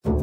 Hello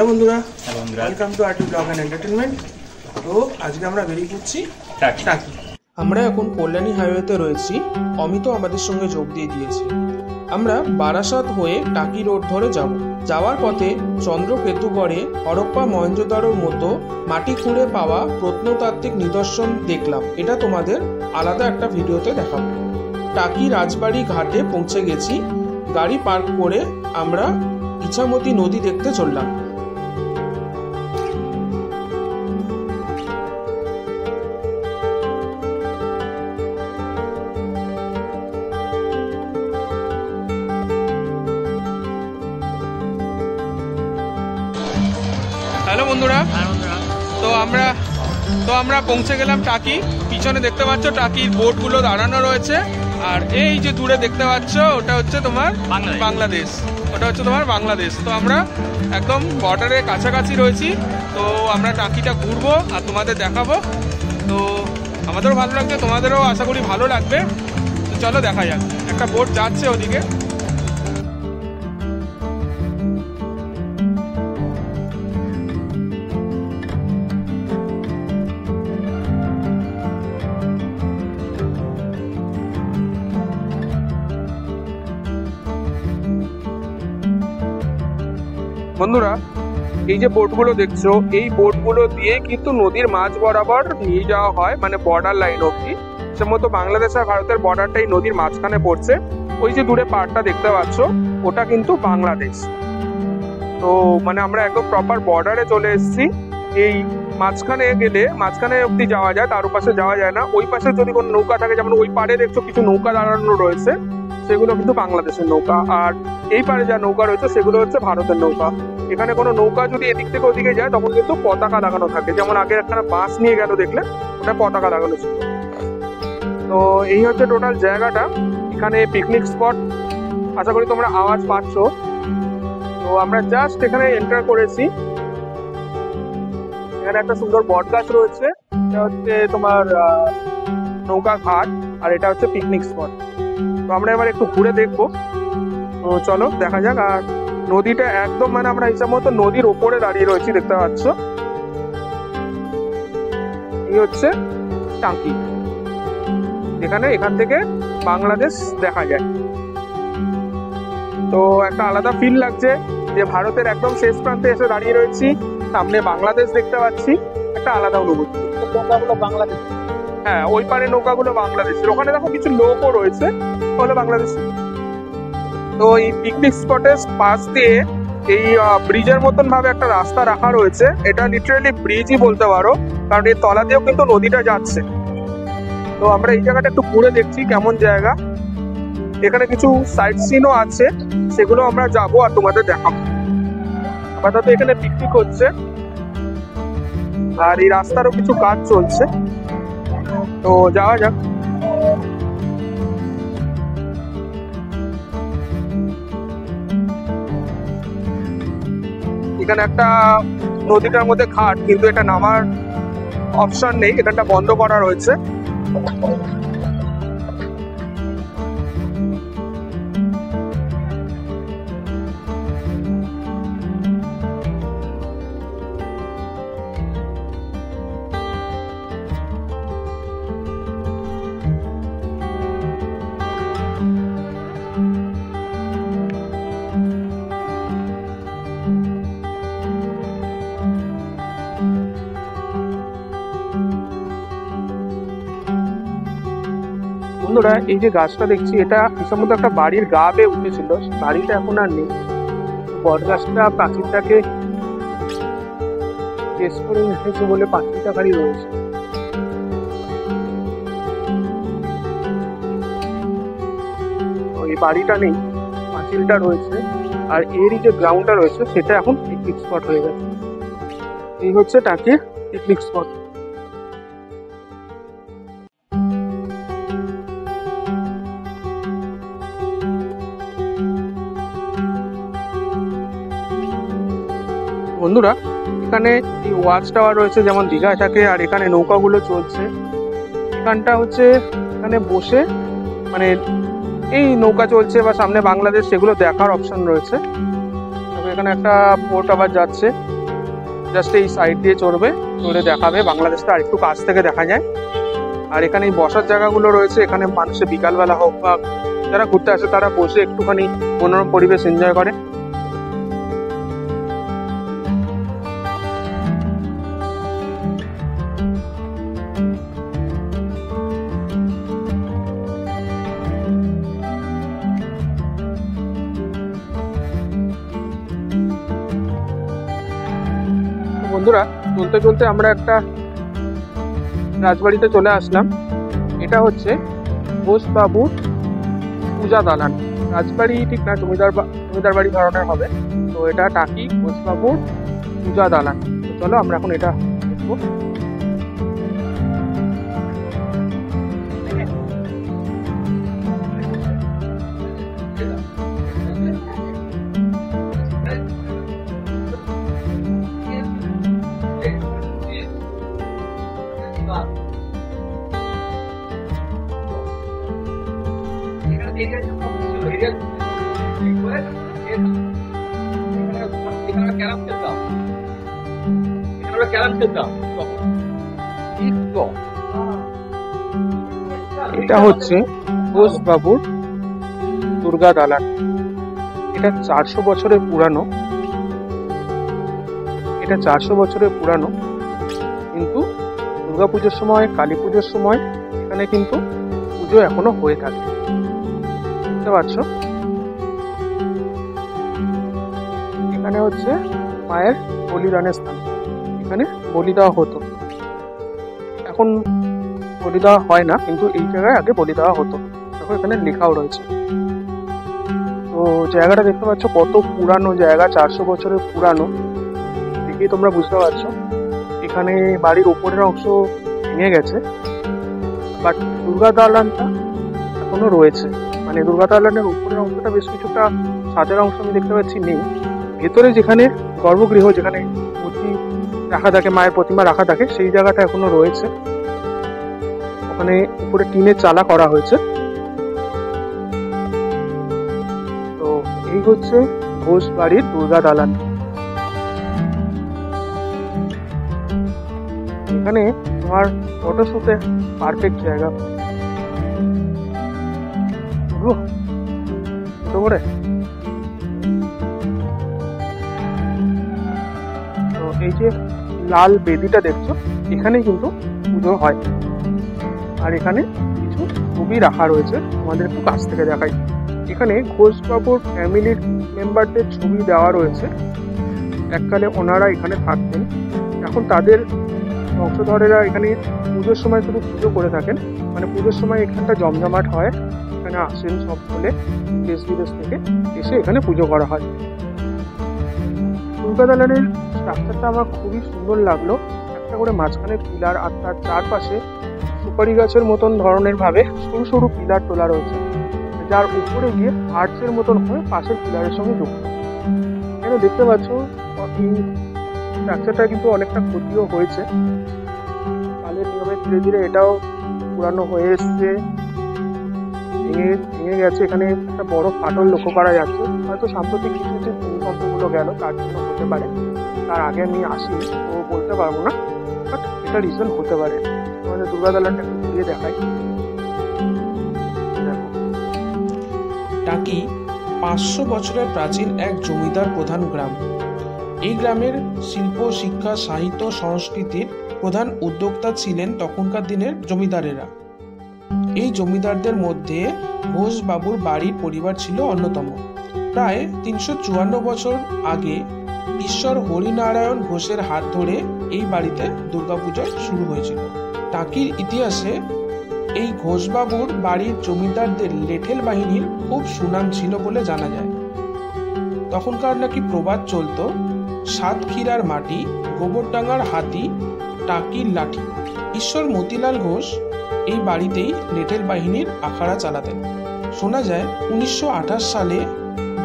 বন্ধুরা, welcome to RT blog and entertainment. তো আজকে আমরা বেরিয়ে পড়ছি টাকি। আমরা এখন কল্যাণী হাইওয়েতে রয়েছি। অমিত আমাদের সঙ্গে যোগ দিয়ে দিয়েছে। আমরা বারাসাত হয়ে টাকি রোড ধরে যাব। যাওয়ার পথে চন্দ্রকেতুগড়ে হরপ্পা মহেঞ্জোদারোর মতো মাটি খুঁড়ে পাওয়া প্রত্নতাত্ত্বিক নিদর্শন দেখলাম। এটা তোমাদের আলাদা একটা ভিডিওতে দেখাবো। টাকি রাজবাড়ি ঘাটে পৌঁছে গেছি। গাড়ি পার্ক করে আমরা ইছামতি নদী দেখতে চললাম। হ্যালো বন্ধুরা, তো আমরা পৌঁছে গেলাম টাকি। পিছনে দেখতে পাচ্ছ টাকির বোটগুলো দাঁড়ানো রয়েছে। আর এই যে দূরে দেখতে পাচ্ছ ওটা হচ্ছে তোমার বাংলাদেশ। তো আমরা একদম বর্ডারের কাছাকাছি রয়েছি। তো আমরা টাকিটা ঘুরবো আর তোমাদের দেখাবো। তো আমাদেরও ভালো লাগবে, তোমাদেরও আশা করি ভালো লাগবে। তো চলো দেখা যাক। একটা বোট যাচ্ছে ওদিকে। বন্ধুরা, এই যে বোটগুলো দেখছো, এই বোটগুলো দিয়ে কিন্তু নদীর মাঝ বরাবর নিয়ে যাওয়া হয়, মানে বর্ডার লাইন অব্দি। সম্ভবত বাংলাদেশ আর ভারতের বর্ডারটাই নদীর মাঝখানে পড়ছে। ওই যে দূরে পাড়টা দেখতে পাচ্ছ ওটা কিন্তু বাংলাদেশ। তো মানে আমরা একদম প্রপার বর্ডারে চলে এসেছি। এই মাঝখানে গেলে মাঝখানে অব্দি যাওয়া যায়, তার পাশে যাওয়া যায় না। ওই পাশে যদি কোনো নৌকা থাকে, যেমন ওই পাড়ে দেখছো কিছু নৌকা দাঁড়ানো রয়েছে, সেগুলো কিন্তু বাংলাদেশের নৌকা। আর এই পাড়ে যা নৌকা রয়েছে সেগুলো হচ্ছে ভারতের নৌকা। এখানে কোনো নৌকা যদি এদিক থেকে ওদিকে যায় তখন কিন্তু পতাকা লাগানো থাকে, যেমন আগে একটা বাস নিয়ে গেল দেখলে, ওটা পতাকা লাগানো ছিল। তো এই হচ্ছে টোটাল জায়গাটা। এখানে পিকনিক স্পট, আশা করি তোমরা আওয়াজ পাচ্ছ। তো আমরা জাস্ট এখানে এন্টার করেছি। এখানে একটা সুন্দর বট গাছ রয়েছে, এটা হচ্ছে তোমার নৌকা ঘাট, আর এটা হচ্ছে পিকনিক স্পট। তো আমরা এবার একটু ঘুরে দেখবো। তো চলো দেখা যাক। আর নদীটা একদম মানে আমরা হিসাব মতো নদীর ওপরে দাঁড়িয়ে রয়েছি, দেখতে পাচ্ছ। এই হচ্ছে টাঙ্কি, এখান থেকে বাংলাদেশ দেখা যায়। তো একটা আলাদা ফিল লাগছে যে ভারতের একদম শেষ প্রান্তে এসে দাঁড়িয়ে রয়েছি, সামনে বাংলাদেশ দেখতে পাচ্ছি, একটা আলাদা অনুভূতি। নৌকাগুলো বাংলাদেশ, হ্যাঁ ওই পারে নৌকাগুলো বাংলাদেশের, ওখানে দেখো কিছু লোকও রয়েছে, হলো বাংলাদেশ। তো এই পিকনিক স্পটের পাশ দিয়ে এই ব্রিজের মতন ভাবে একটা রাস্তা রাখা রয়েছে, এটা লিটারালি ব্রিজই বলতে পারো, কারণ এর তলা দিয়েও কিন্তু নদীটা যাচ্ছে। তো আমরা এই জায়গাটা একটু ঘুরে দেখছি কেমন জায়গা। এখানে কিছু সাইট সিনও আছে, সেগুলো আমরা যাবো আর তোমাদের দেখাবো। আপাতত এখানে পিকনিক হচ্ছে, আর এই রাস্তারও কিছু কাজ চলছে। তো যাওয়া যাক। এখানে একটা নদীটার মধ্যে ঘাট, কিন্তু এটা নামার অপশন নেই, এখানটা বন্ধ করা রয়েছে। বন্ধুরা, এই যে গাছটা দেখছি, এটা সম্ভবত একটা বাড়ির গা বেয়ে উঠেছিল, বাড়িটা এখন আর নেই। বট গাছটা প্রাচীরটাকে চেস করে উঠেছে বলে পাঁচিলটা খালি রয়েছে। এই বাড়িটা নেই, পাঁচিলটা রয়েছে, আর এরই যে গ্রাউন্ডটা রয়েছে সেটা এখন পিকনিক স্পট হয়ে গেছে। এই হচ্ছে টাকির পিকনিক স্পট। বন্ধুরা, এখানে এই ওয়াচ টাওয়ার রয়েছে যেমন দীঘায় থাকে, আর এখানে নৌকাগুলো চলছে। এখানটা হচ্ছে এখানে বসে মানে এই নৌকা চলছে বা সামনে বাংলাদেশ সেগুলো দেখার অপশন রয়েছে। তবে এখানে একটা বোট আবার যাচ্ছে, জাস্ট এই সাইড দিয়ে চড়বে, চড়ে দেখাবে বাংলাদেশটা আর একটু কাছ থেকে দেখা যায়। আর এখানে এই বসার জায়গাগুলো রয়েছে, এখানে মানুষের বিকালবেলা হোক বা যারা ঘুরতে আসে তারা বসে একটুখানি মনোরম পরিবেশ এনজয় করে। বন্ধুরা, চলতে চলতে আমরা একটা রাজবাড়িতে চলে আসলাম। এটা হচ্ছে ঘোষবাবুর পূজা দালান। রাজবাড়ি ঠিক না, জমিদার বাড়ি ধরনের হবে। তো এটা টাকি ঘোষবাবুর পূজা দালান। তো চলো আমরা এখন এটা দেখবো। এটা হচ্ছে ঘোষবাবুর দুর্গা দালান। এটা 400 বছরের পুরানো। কিন্তু দুর্গাপুজোর সময়, কালী পুজোর সময় এখানে কিন্তু পুজো এখনো হয়ে থাকে, বুঝতে পারছো। এখানে হচ্ছে মায়ের বলিদানের স্থান। এখানে বলি দেওয়া হতো। এখন বলি দেওয়া হয় না, কিন্তু এই জায়গায় আগে বলি দেওয়া হতো। দেখো এখানে লেখাও রয়েছে। তো জায়গাটা দেখতে পাচ্ছ কত পুরানো জায়গা, 400 বছরের পুরানো। দেখেই তোমরা বুঝতে পারছো। এখানে বাড়ির উপরের অংশ ভেঙে গেছে, বাট দুর্গা দালানটা এখনো রয়েছে। মানে দুর্গা দালানের উপরের অংশটা বেশ কিছুটা, ছাদের অংশ আমি দেখতে পাচ্ছি নেই। ভেতরে যেখানে গর্ভগৃহ, যেখানে মূর্তি রাখা থাকে, মায়ের প্রতিমা রাখা থাকে, সেই জায়গাটা এখনো রয়েছে। ওখানে উপরে টিনের চালা করা হয়েছে। তো এই হচ্ছে ঘোষ বাড়ির দুর্গা দালান। এখানে তোমার ফটোশুটে পারফেক্ট জায়গা। করে তো এই যে লাল বেদিটা দেখছো, এখানে কিন্তু পুজো হয়। আর এখানে কিছু ছবি রাখা রয়েছে, আমাদের একটু কাছ থেকে দেখাই। এখানে ঘোষবাবুর ফ্যামিলির মেম্বারদের ছবি দেওয়া রয়েছে। এককালে ওনারা এখানে থাকতেন। এখন তাদের বংশধরেরা এখানে পুজোর সময় শুধু পুজো করে থাকেন। মানে পুজোর সময় এখানটা জমজমাট হয়, এখানে আসেন সব বলে দেশ বিদেশ থেকে এসে এখানে পুজো করা হয়। দুর্গা দালানের স্ট্রাকচারটা আমার খুবই সুন্দর লাগলো। একটা করে মাঝখানে পিলার, আর তার চারপাশে সুপারি গাছের মতন ধরনের ভাবে সরু সরু পিলার তোলা রয়েছে, যার উপরে গিয়ে আর্চের মতন হয়ে পাশের পিলারের সঙ্গে যুক্ত। এখানে দেখতে পাচ্ছ এই স্ট্রাকচারটা কিন্তু অনেকটা ক্ষতিও হয়েছে। কালের নিয়মে ধীরে ধীরে এটাও পুরানো হয়ে এসছে, ভেঙে গেছে। এখানে একটা বড় ফাটল লক্ষ্য করা যাচ্ছে। হয়তো সাম্প্রতিক কিছু যে ভূমিকম্পগুলো গেল তার জন্য হতে পারে, তার আগে আমি আসিনি তো বলতে পারবো না, বাট এটা রিজন হতে পারে। আমাদের দুর্গা দালানটা একটু ঘুরিয়ে দেখাই। টাকি 500 বছরের প্রাচীন এক জমিদার প্রধান গ্রাম। এই গ্রামের শিল্প, শিক্ষা, সাহিত্য, সংস্কৃতির প্রধান উদ্যোক্তা ছিলেন তখনকার দিনের জমিদারেরা। এই জমিদারদের মধ্যে ঘোষ বাবুর বাড়ির পরিবার ছিল অন্যতম। প্রায় 354 বছর আগে ঈশ্বর হরিনারায়ণ ঘোষের হাত ধরে এই বাড়িতে দুর্গাপূজা শুরু হয়েছিল। টাকির ইতিহাসে এই ঘোষবাবুর বাড়ির জমিদারদের লেঠেল বাহিনীর খুব সুনাম ছিল বলে জানা যায়। তখনকার নাকি প্রবাদ চলত, সাতক্ষীরার মাটি, গোবরডাঙ্গার হাতি, টাকির লাঠি। ঈশ্বর মতিলাল ঘোষ এই বাড়িতেই লেঠেল বাহিনীর আখাড়া চালাতেন। শোনা যায় 1928 সালে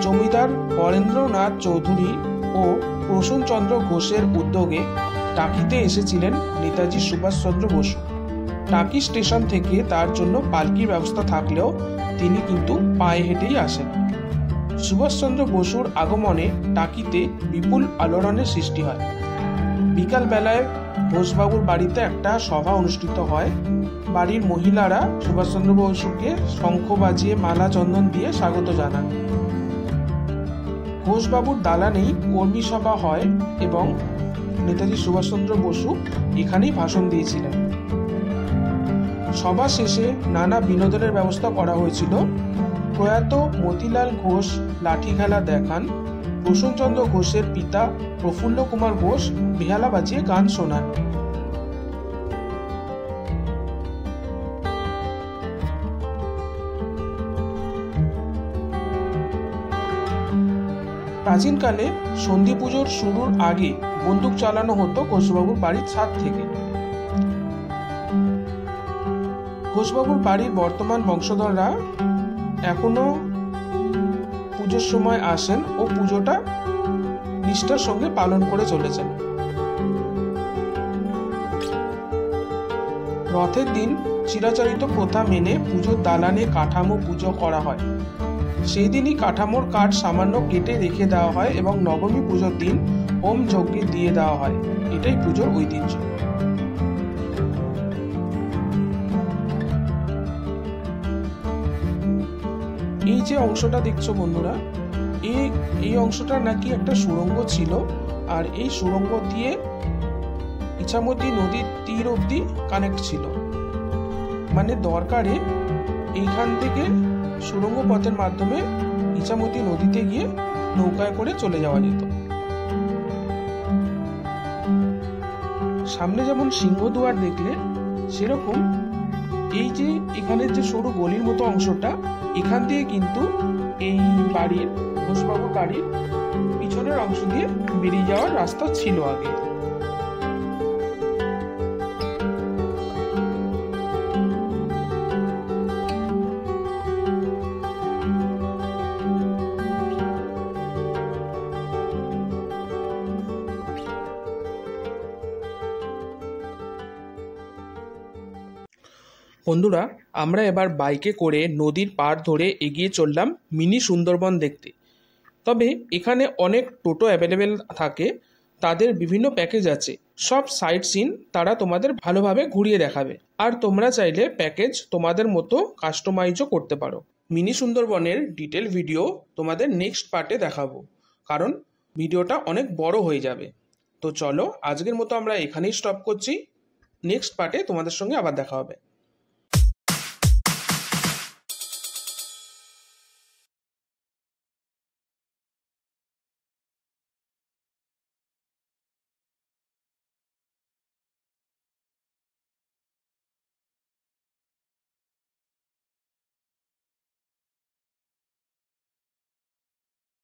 জমিদার বরেন্দ্রনাথ চৌধুরী ও প্রসূনচন্দ্র ঘোষের উদ্যোগে টাকিতে এসেছিলেন নেতাজি সুভাষচন্দ্র বসু। টাকি স্টেশন থেকে তার জন্য পালকির ব্যবস্থা থাকলেও তিনি কিন্তু পায়ে হেঁটেই আসেন। সুভাষচন্দ্র বসুর আগমনে টাকিতে বিপুল আলোড়নের সৃষ্টি হয়। বিকাল বেলায় ঘোষবাবুর বাড়িতে একটা সভা অনুষ্ঠিত হয়। বাড়ির মহিলারা সুভাষচন্দ্র বসুকে শঙ্খ বাজিয়ে মালা চন্দন দিয়ে স্বাগত জানান। ঘোষবাবুর দালানেই কর্মী সভা হয় এবং নেতাজি সুভাষচন্দ্র বসু এখানেই ভাষণ দিয়েছিলেন। সভা শেষে নানা বিনোদনের ব্যবস্থা করা হয়েছিল। প্রয়াত মতিলাল ঘোষ লাঠি খেলা দেখান। প্রসূনচন্দ্র ঘোষের পিতা প্রফুল্ল কুমার ঘোষ বেহালা বাজিয়ে গান শোনান। প্রাচীনকালে সন্ধি পুজোর শুরুর আগে বন্দুক চালানো হতো ঘোষবাবুর বাড়ির ছাদ থেকে। ঘোষবাবুর বাড়ির বর্তমান বংশধররা এখনো পুজোর সময় আসেন ও পুজোটা নিষ্ঠার সঙ্গে পালন করে চলেছেন। রথের দিন চিরাচরিত প্রথা মেনে পুজোর দালানে কাঠামো পুজো করা হয়। সেই দিনই কাঠামোর কাঠ সামান্য কেটে রেখে দেওয়া হয় এবং নবমী পুজোর দিন হোম যজ্ঞে দিয়ে দেওয়া হয়। এটাই পুজোর ঐতিহ্য। এই যে অংশটা দেখছো বন্ধুরা, এই অংশটা নাকি একটা সুড়ঙ্গ ছিল, আর এই সুড়ঙ্গ দিয়ে ইছামতি নদীর তীর অবধি কানেক্ট ছিল। মানে দরকারে এইখান থেকে সুড়ঙ্গ পথের মাধ্যমে ইছামতি নদীতে গিয়ে নৌকায় করে চলে যাওয়া যেত। সামনে যেমন সিংহদুয়ার দেখলে, সেরকম এই যে এখানের যে সরু গলির মতো অংশটা, এখান দিয়ে কিন্তু এই বাড়ির, ঘোষবাবুর বাড়ির পিছনের অংশ দিয়ে বেরিয়ে যাওয়ার রাস্তা ছিল আগে। বন্ধুরা, আমরা এবার বাইকে করে নদীর পাড় ধরে এগিয়ে চললাম মিনি সুন্দরবন দেখতে। তবে এখানে অনেক টোটো অ্যাভেলেবেল থাকে, তাদের বিভিন্ন প্যাকেজ আছে। সব সাইট সিন তারা তোমাদের ভালোভাবে ঘুরিয়ে দেখাবে, আর তোমরা চাইলে প্যাকেজ তোমাদের মতো কাস্টমাইজও করতে পারো। মিনি সুন্দরবনের ডিটেল ভিডিও তোমাদের নেক্সট পার্টে দেখাবো, কারণ ভিডিওটা অনেক বড় হয়ে যাবে। তো চলো, আজকের মতো আমরা এখানেই স্টপ করছি। নেক্সট পার্টে তোমাদের সঙ্গে আবার দেখা হবে।